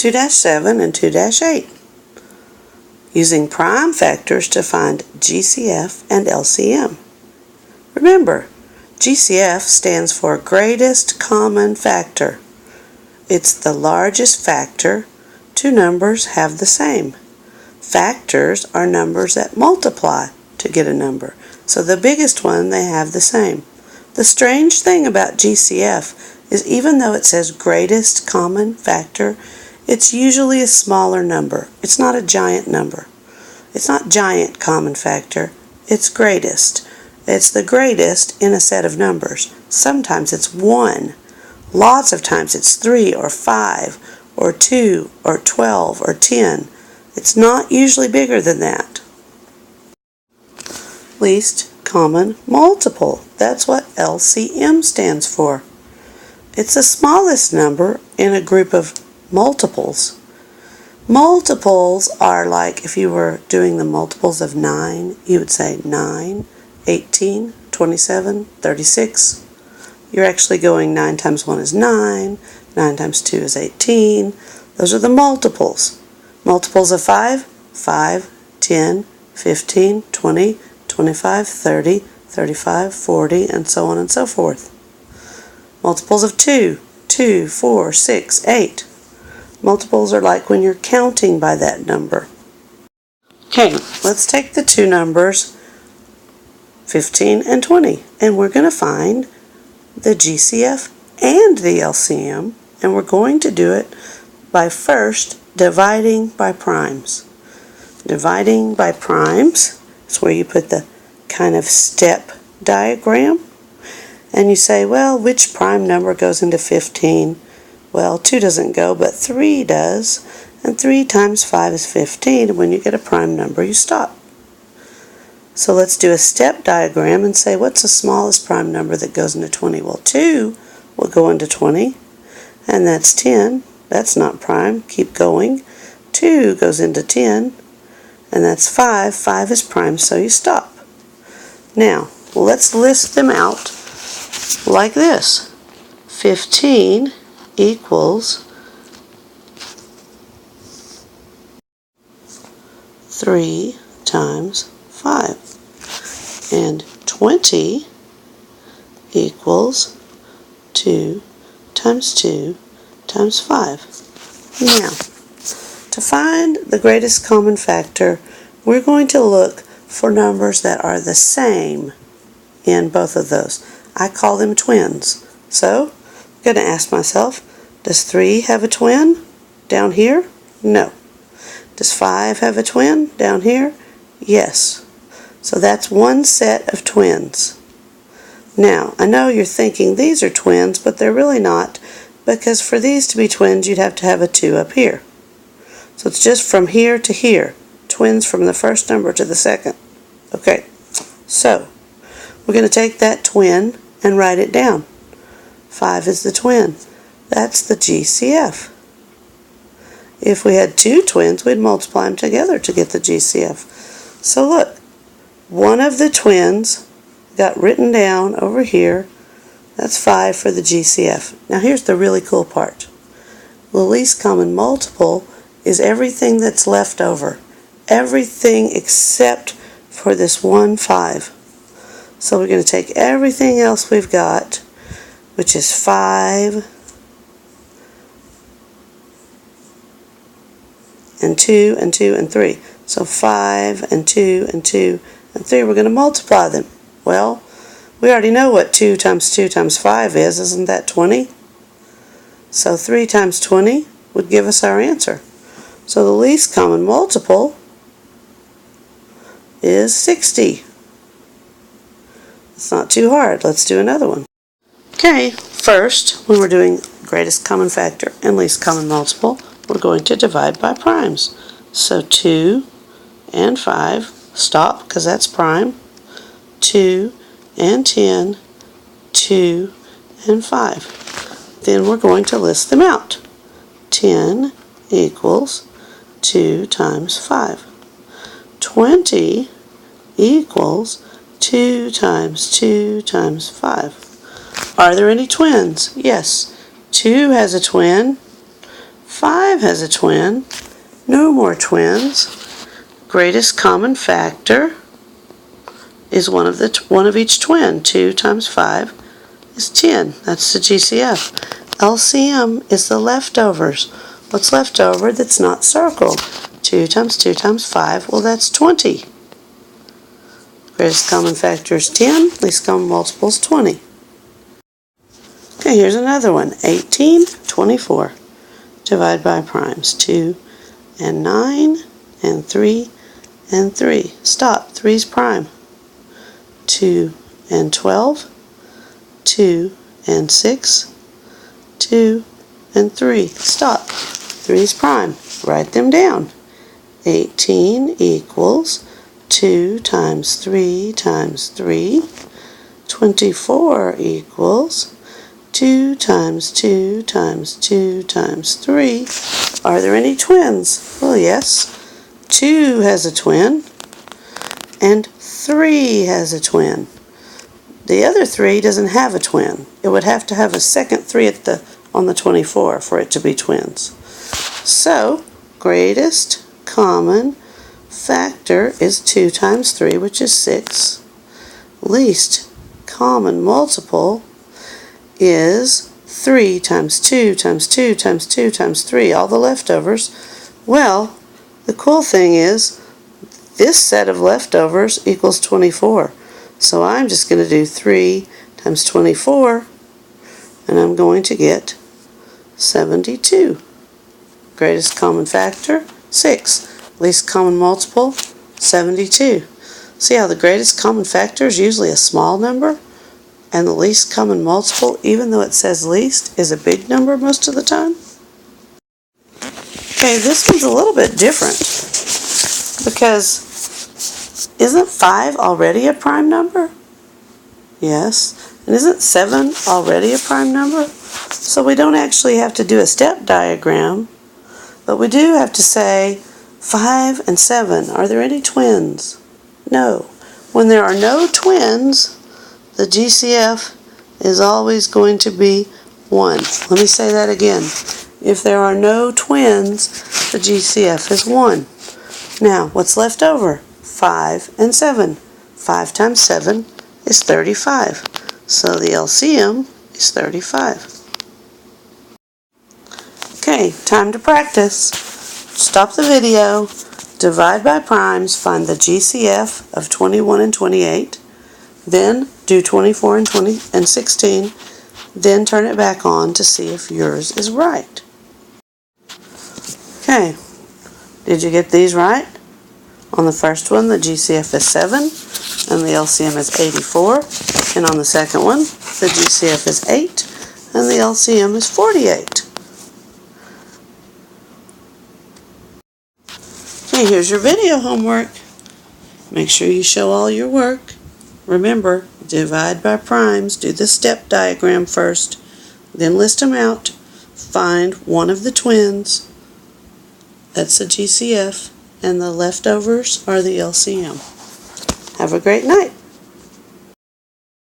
2-7 and 2-8. Using prime factors to find GCF and LCM. Remember, GCF stands for greatest common factor. It's the largest factor two numbers have the same. Factors are numbers that multiply to get a number. So the biggest one, they have the same. The strange thing about GCF is even though it says greatest common factor, it's usually a smaller number. It's not a giant number. It's not giant common factor. It's greatest. It's the greatest in a set of numbers. Sometimes it's 1. Lots of times it's 3 or 5 or 2 or 12 or 10. It's not usually bigger than that. Least common multiple. That's what LCM stands for. It's the smallest number in a group of multiples. Multiples are like if you were doing the multiples of 9, you would say 9, 18, 27, 36. You're actually going 9 times 1 is 9, 9 times 2 is 18. Those are the multiples. Multiples of 5, 5, 10, 15, 20, 25, 30, 35, 40, and so on and so forth. Multiples of 2, 2, 4, 6, 8. Multiples are like when you're counting by that number. Okay, let's take the two numbers 15 and 20, and we're going to find the GCF and the LCM, and we're going to do it by first dividing by primes. Dividing by primes is where you put the kind of step diagram, and you say, well, which prime number goes into 15? Well, 2 doesn't go, but 3 does, and 3 times 5 is 15, and when you get a prime number, you stop. So let's do a step diagram and say, what's the smallest prime number that goes into 20? Well, 2 will go into 20, and that's 10. That's not prime. Keep going. 2 goes into 10, and that's 5. 5 is prime, so you stop. Now, let's list them out like this. 15 equals 3 times 5, and 20 equals 2 times 2 times 5. Now, to find the greatest common factor, we're going to look for numbers that are the same in both of those. I call them twins. So, I'm going to ask myself, does 3 have a twin down here? No. Does 5 have a twin down here? Yes. So that's one set of twins. Now, I know you're thinking these are twins, but they're really not, because for these to be twins, you'd have to have a 2 up here. So it's just from here to here. Twins from the first number to the second. Okay, so we're going to take that twin and write it down. 5 is the twin. That's the GCF. If we had 2 twins, we'd multiply them together to get the GCF. So look, one of the twins got written down over here. That's 5 for the GCF. Now here's the really cool part. The least common multiple is everything that's left over. Everything except for this one 5. So we're going to take everything else we've got, which is 5 and 2 and 2 and 3. So 5 and 2 and 2 and 3, we're going to multiply them. Well, we already know what 2 times 2 times 5 is. Isn't that 20? So 3 times 20 would give us our answer. So the least common multiple is 60. It's not too hard. Let's do another one. Okay, first, when we're doing greatest common factor and least common multiple, we're going to divide by primes. So 2 and 5, stop because that's prime. 2 and 10, 2 and 5. Then we're going to list them out. 10 equals 2 times 5. 20 equals 2 times 2 times 5. Are there any twins? Yes. 2 has a twin. 5 has a twin. No more twins. Greatest common factor is one of each twin. 2 times 5 is 10. That's the GCF. LCM is the leftovers. What's left over that's not circled? 2 times 2 times 5, well, that's 20. Greatest common factor is 10. Least common multiple is 20. Okay, here's another one. 18, 24. Divide by primes. 2 and 9 and 3 and 3. Stop. 3's prime. 2 and 12. 2 and 6. 2 and 3. Stop. 3's prime. Write them down. 18 equals 2 times 3 times 3. 24 equals 2 times 2 times 2 times 3. Are there any twins? Well, yes. 2 has a twin, and 3 has a twin. The other 3 doesn't have a twin. It would have to have a second 3 on the 24 for it to be twins. So, greatest common factor is 2 times 3, which is 6. Least common multiple is 3 times 2 times 2 times 2 times 3, all the leftovers. Well, the cool thing is this set of leftovers equals 24. So I'm just going to do 3 times 24, and I'm going to get 72. Greatest common factor, 6. Least common multiple, 72. See how the greatest common factor is usually a small number? And the least common multiple, even though it says least, is a big number most of the time? Okay, this one's a little bit different because isn't 5 already a prime number? Yes. And isn't 7 already a prime number? So we don't actually have to do a step diagram, but we do have to say 5 and 7. Are there any twins? No. When there are no twins, the GCF is always going to be 1. Let me say that again. If there are no twins, the GCF is 1. Now, what's left over? 5 and 7. 5 times 7 is 35. So the LCM is 35. Okay, time to practice. Stop the video, divide by primes, find the GCF of 21 and 28. Then do 24 and 16, then turn it back on to see if yours is right. Okay, did you get these right? On the first one, the GCF is 7, and the LCM is 84. And on the second one, the GCF is 8, and the LCM is 48. Okay, here's your video homework. Make sure you show all your work. Remember, divide by primes, do the step diagram first, then list them out, find one of the twins, that's the GCF, and the leftovers are the LCM. Have a great night.